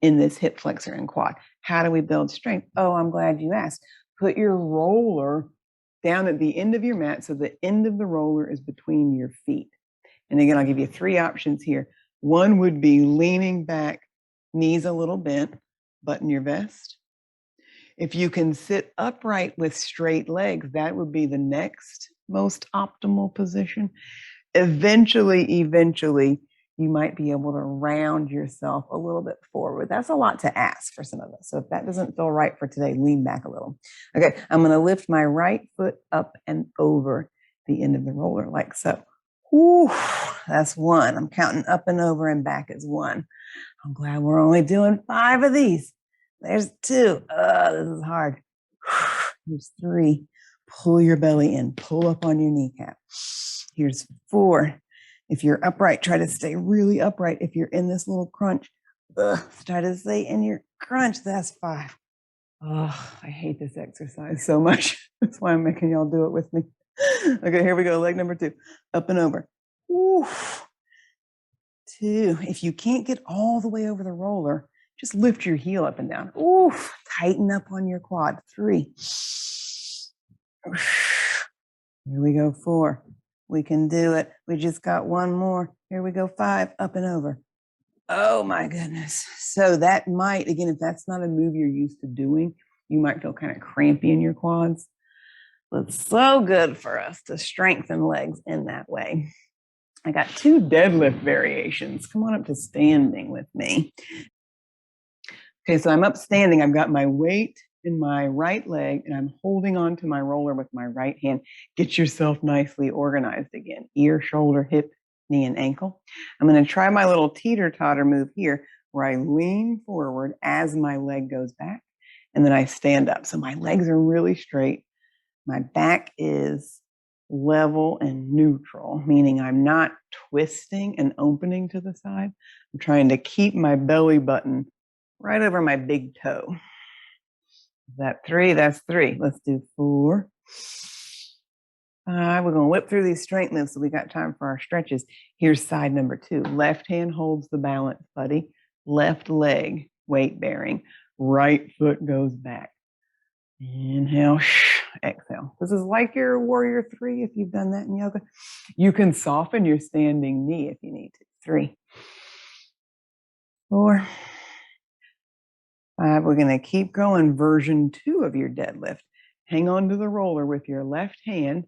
in this hip flexor and quad. How do we build strength? Oh, I'm glad you asked. Put your roller down at the end of your mat so the end of the roller is between your feet. And again, I'll give you 3 options here. One would be leaning back, knees a little bent, button your vest. If you can sit upright with straight legs, that would be the next most optimal position. Eventually, you might be able to round yourself a little bit forward. That's a lot to ask for some of us. So if that doesn't feel right for today, lean back a little. Okay, I'm going to lift my right foot up and over the end of the roller like so. Whew, that's 1. I'm counting up and over and back as 1. I'm glad we're only doing 5 of these. There's 2. This is hard. Here's 3. Pull your belly in. Pull up on your kneecap. Here's 4. If you're upright, try to stay really upright. If you're in this little crunch, try to stay in your crunch. That's 5. Oh, I hate this exercise so much. That's why I'm making y'all do it with me. Okay, here we go. Leg number 2. Up and over. Woo. 2. If you can't get all the way over the roller, just lift your heel up and down. Ooh, tighten up on your quad. 3. Here we go. 4. We can do it. We just got 1 more. Here we go. 5. Up and over. Oh my goodness. So that might, again, if that's not a move you're used to doing, you might feel kind of crampy in your quads. But it's so good for us to strengthen legs in that way. I got 2 deadlift variations. Come on up to standing with me. Okay, so I'm up standing. I've got my weight in my right leg and I'm holding on to my roller with my right hand. Get yourself nicely organized again. Ear, shoulder, hip, knee, and ankle. I'm going to try my little teeter-totter move here where I lean forward as my leg goes back and then I stand up. So my legs are really straight. My back is level and neutral, meaning I'm not twisting and opening to the side. I'm trying to keep my belly button right over my big toe. Is that 3? That's 3. Let's do 4. 5. We're going to whip through these strength moves so we got time for our stretches. Here's side number 2. Left hand holds the balance, buddy. Left leg, weight bearing. Right foot goes back. Inhale, exhale. This is like your warrior 3 if you've done that in yoga. You can soften your standing knee if you need to. 3. 4. 5. We're going to keep going. Version 2 of your deadlift. Hang on to the roller with your left hand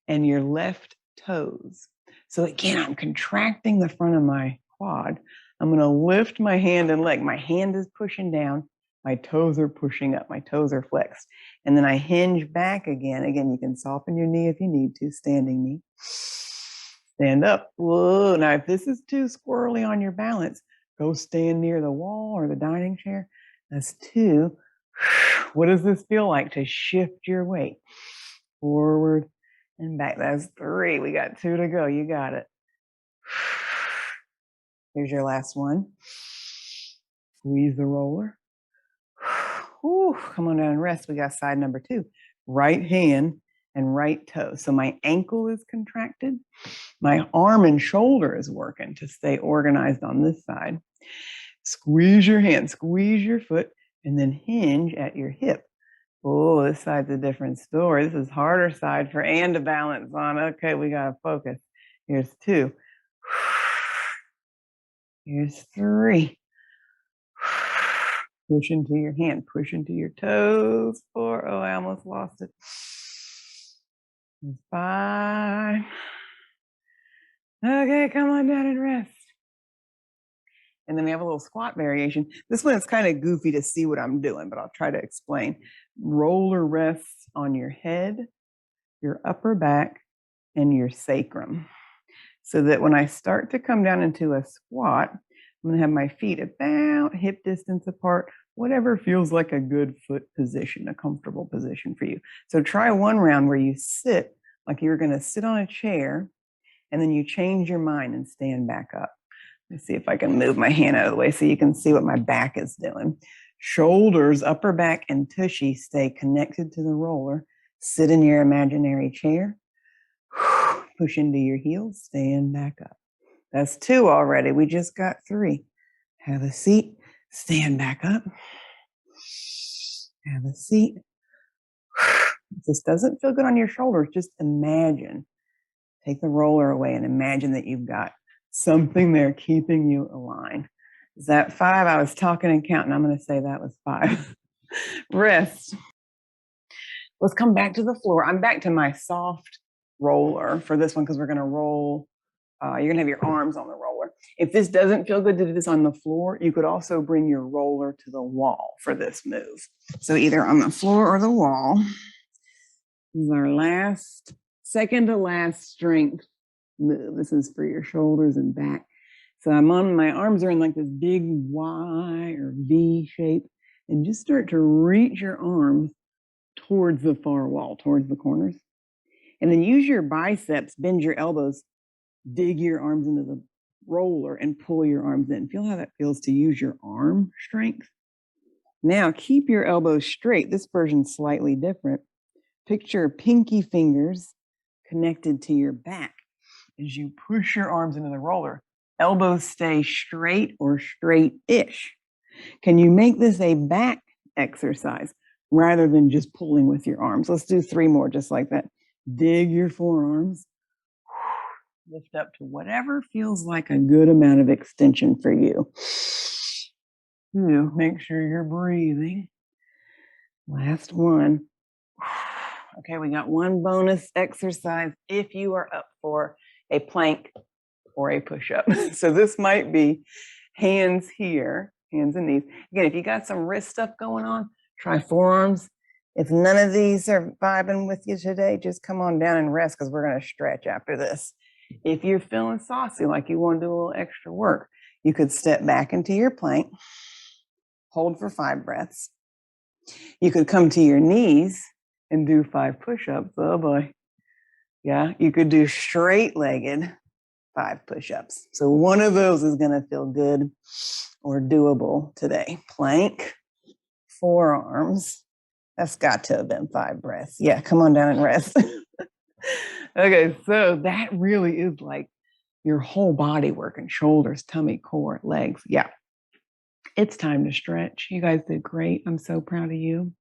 and your left toes. So again, I'm contracting the front of my quad. I'm going to lift my hand and leg. My hand is pushing down. My toes are pushing up. My toes are flexed. And then I hinge back again. Again, you can soften your knee if you need to. Standing knee. Stand up. Whoa. Now, if this is too squirrely on your balance, go stand near the wall or the dining chair. That's 2. What does this feel like to shift your weight? Forward and back. That's 3. We got 2 to go. You got it. Here's your last one. Squeeze the roller. Whew, come on down and rest. We got side number 2. Right hand and right toe. So my ankle is contracted. My arm and shoulder is working to stay organized on this side. Squeeze your hand, squeeze your foot, and then hinge at your hip. Oh, this side's a different story. This is harder side for Ann to balance on. Okay, we got to focus. Here's 2. Here's 3. Push into your hand, push into your toes. 4. Oh, I almost lost it. 5. Okay, come on down and rest. And then we have a little squat variation. This one is kind of goofy to see what I'm doing, but I'll try to explain. Roller rests on your head, your upper back, and your sacrum. So that when I start to come down into a squat, I'm gonna have my feet about hip distance apart, whatever feels like a good foot position, a comfortable position for you. So try one round where you sit like you're gonna sit on a chair, and then you change your mind and stand back up. Let's see if I can move my hand out of the way so you can see what my back is doing. Shoulders, upper back, and tushy stay connected to the roller. Sit in your imaginary chair. Push into your heels, stand back up. That's 2 already. We just got 3. Have a seat, stand back up. Have a seat. If this doesn't feel good on your shoulders, just imagine. Take the roller away and imagine that you've got something there keeping you aligned. Is that 5? I was talking and counting. I'm going to say that was 5. Rest. Let's come back to the floor. I'm back to my soft roller for this one because we're going to roll. You're going to have your arms on the roller. If this doesn't feel good to do this on the floor, you could also bring your roller to the wall for this move. So either on the floor or the wall. This is our second to last strength move. This is for your shoulders and back. So my arms are in like this big Y or V shape, and just start to reach your arms towards the far wall, towards the corners. And then use your biceps, bend your elbows, dig your arms into the roller and pull your arms in. Feel how that feels to use your arm strength. Now keep your elbows straight. This version's slightly different. Picture pinky fingers connected to your back as you push your arms into the roller. Elbows stay straight or straight-ish. Can you make this a back exercise rather than just pulling with your arms? Let's do 3 more just like that. Dig your forearms. Lift up to whatever feels like a good amount of extension for you. Make sure you're breathing. Last one. Okay, we got one bonus exercise if you are up for a plank or a push-up. So this might be hands here, hands and knees. Again, if you got some wrist stuff going on, try forearms. If none of these are vibing with you today, just come on down and rest because we're going to stretch after this. If you're feeling saucy, like you want to do a little extra work, you could step back into your plank, hold for 5 breaths. You could come to your knees and do 5 push-ups. Oh boy. Yeah, you could do straight-legged 5 push-ups. So one of those is going to feel good or doable today. Plank, forearms. That's got to have been 5 breaths. Yeah, come on down and rest. Okay, so that really is like your whole body working, shoulders, tummy, core, legs. Yeah. It's time to stretch. You guys did great. I'm so proud of you.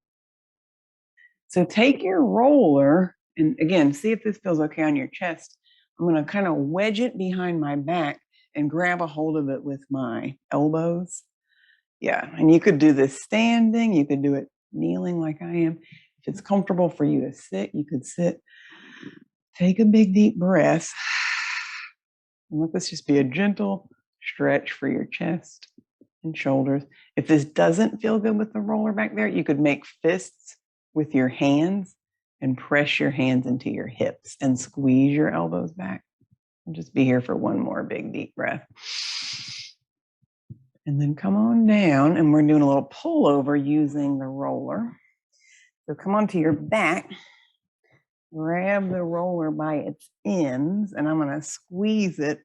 So take your roller and again, see if this feels okay on your chest. I'm going to kind of wedge it behind my back and grab a hold of it with my elbows. Yeah. And you could do this standing. You could do it kneeling like I am. If it's comfortable for you to sit, you could sit. Take a big, deep breath. And let this just be a gentle stretch for your chest and shoulders. If this doesn't feel good with the roller back there, you could make fists with your hands and press your hands into your hips and squeeze your elbows back. And just be here for one more big deep breath. And then come on down, and we're doing a little pullover using the roller. So come onto your back, grab the roller by its ends, and I'm going to squeeze it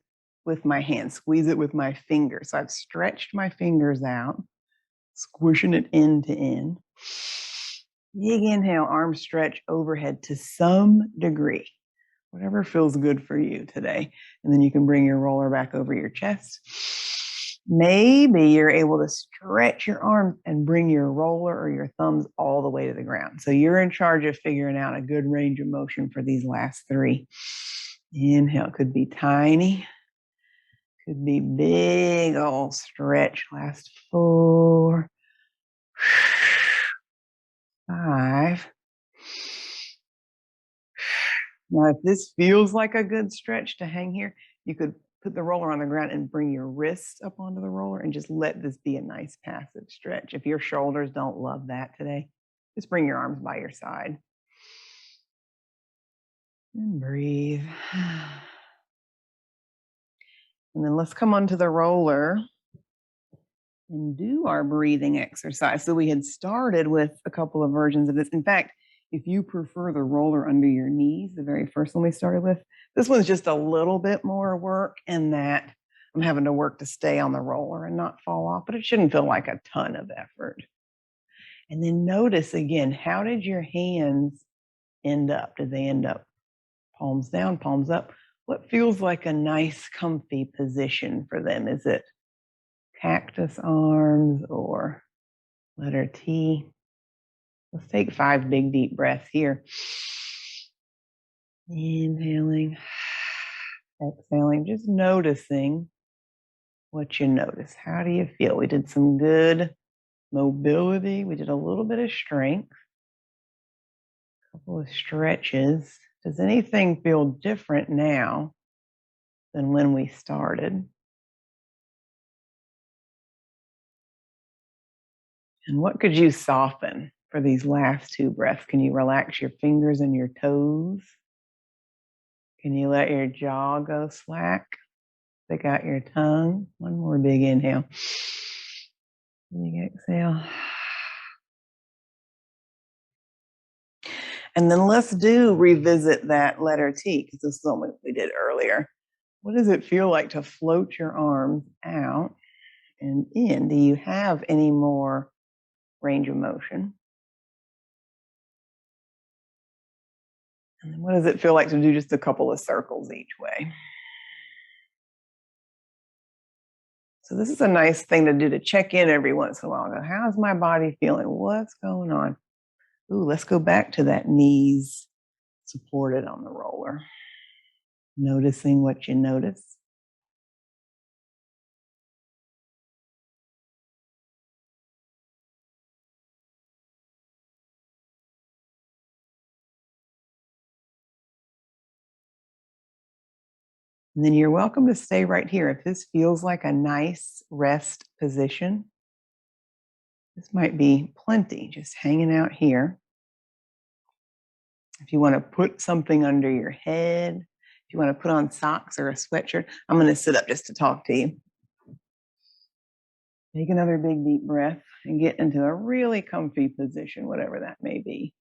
with my hand, squeeze it with my fingers. So I've stretched my fingers out, squishing it end to end. Big inhale, arm stretch overhead to some degree, whatever feels good for you today. And then you can bring your roller back over your chest. Maybe you're able to stretch your arms and bring your roller or your thumbs all the way to the ground. So you're in charge of figuring out a good range of motion for these last 3. Inhale, could be tiny, could be big old stretch. Last 4, 5. Now, if this feels like a good stretch to hang here, you could put the roller on the ground and bring your wrists up onto the roller and just let this be a nice passive stretch. If your shoulders don't love that today, just bring your arms by your side. And breathe. And then let's come onto the roller. and do our breathing exercise. So we had started with a couple of versions of this. In fact, if you prefer the roller under your knees, the very first one we started with, this one's just a little bit more work in that I'm having to work to stay on the roller and not fall off, but it shouldn't feel like a ton of effort. And then notice again, how did your hands end up? Did they end up palms down, palms up? What feels like a nice, comfy position for them? Is it cactus arms or letter T? Let's take 5 big, deep breaths here. Inhaling, exhaling, just noticing what you notice. How do you feel? We did some good mobility. We did a little bit of strength, a couple of stretches. Does anything feel different now than when we started? And what could you soften for these last 2 breaths? Can you relax your fingers and your toes? Can you let your jaw go slack? Stick out your tongue. One more big inhale. Big exhale. And then let's revisit that letter T, because this is what we did earlier. What does it feel like to float your arms out and in? Do you have any more range of motion? And then what does it feel like to do just a couple of circles each way? So this is a nice thing to do, to check in every once in a while. Go, how's my body feeling? What's going on? Ooh, let's go back to that knees supported on the roller. Noticing what you notice. And then you're welcome to stay right here. If this feels like a nice rest position, this might be plenty, just hanging out here. If you want to put something under your head, if you want to put on socks or a sweatshirt, I'm going to sit up just to talk to you. Take another big deep breath and get into a really comfy position, whatever that may be.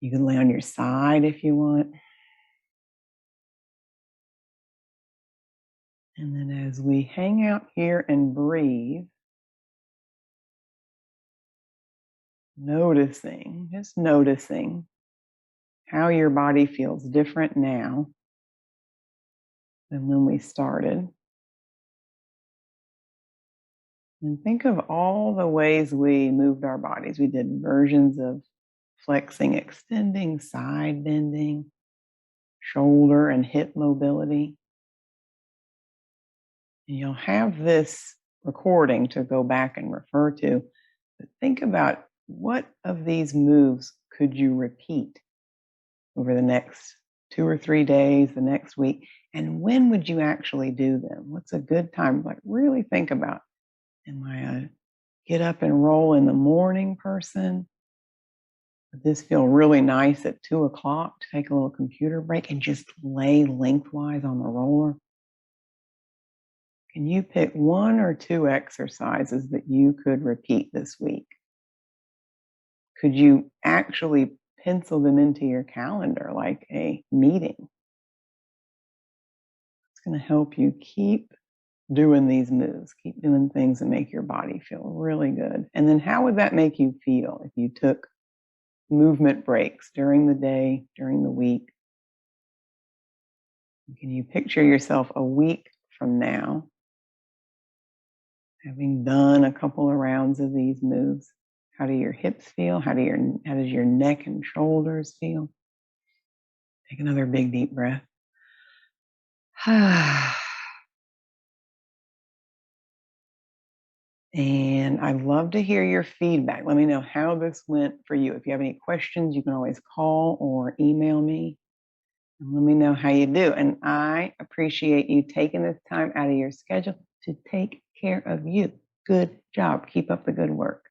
You can lay on your side if you want. And then as we hang out here and breathe, just noticing how your body feels different now than when we started. And think of all the ways we moved our bodies. We did versions of flexing, extending, side bending, shoulder and hip mobility. And you'll have this recording to go back and refer to. But think about, what of these moves could you repeat over the next 2 or 3 days, the next week? And when would you actually do them? What's a good time? Like, really think about, am I a get up and roll in the morning person? Would this feel really nice at 2 o'clock to take a little computer break and just lay lengthwise on the roller? Can you pick 1 or 2 exercises that you could repeat this week? Could you actually pencil them into your calendar like a meeting? It's going to help you keep doing these moves, keep doing things that make your body feel really good. And then how would that make you feel if you took movement breaks during the day, during the week? Can you picture yourself a week from now having done a couple of rounds of these moves? How do your hips feel? How does your neck and shoulders feel? Take another big deep breath. And I'd love to hear your feedback. Let me know how this went for you. If you have any questions, you can always call or email me and let me know how you do. And I appreciate you taking this time out of your schedule to take care of you. Good job. Keep up the good work.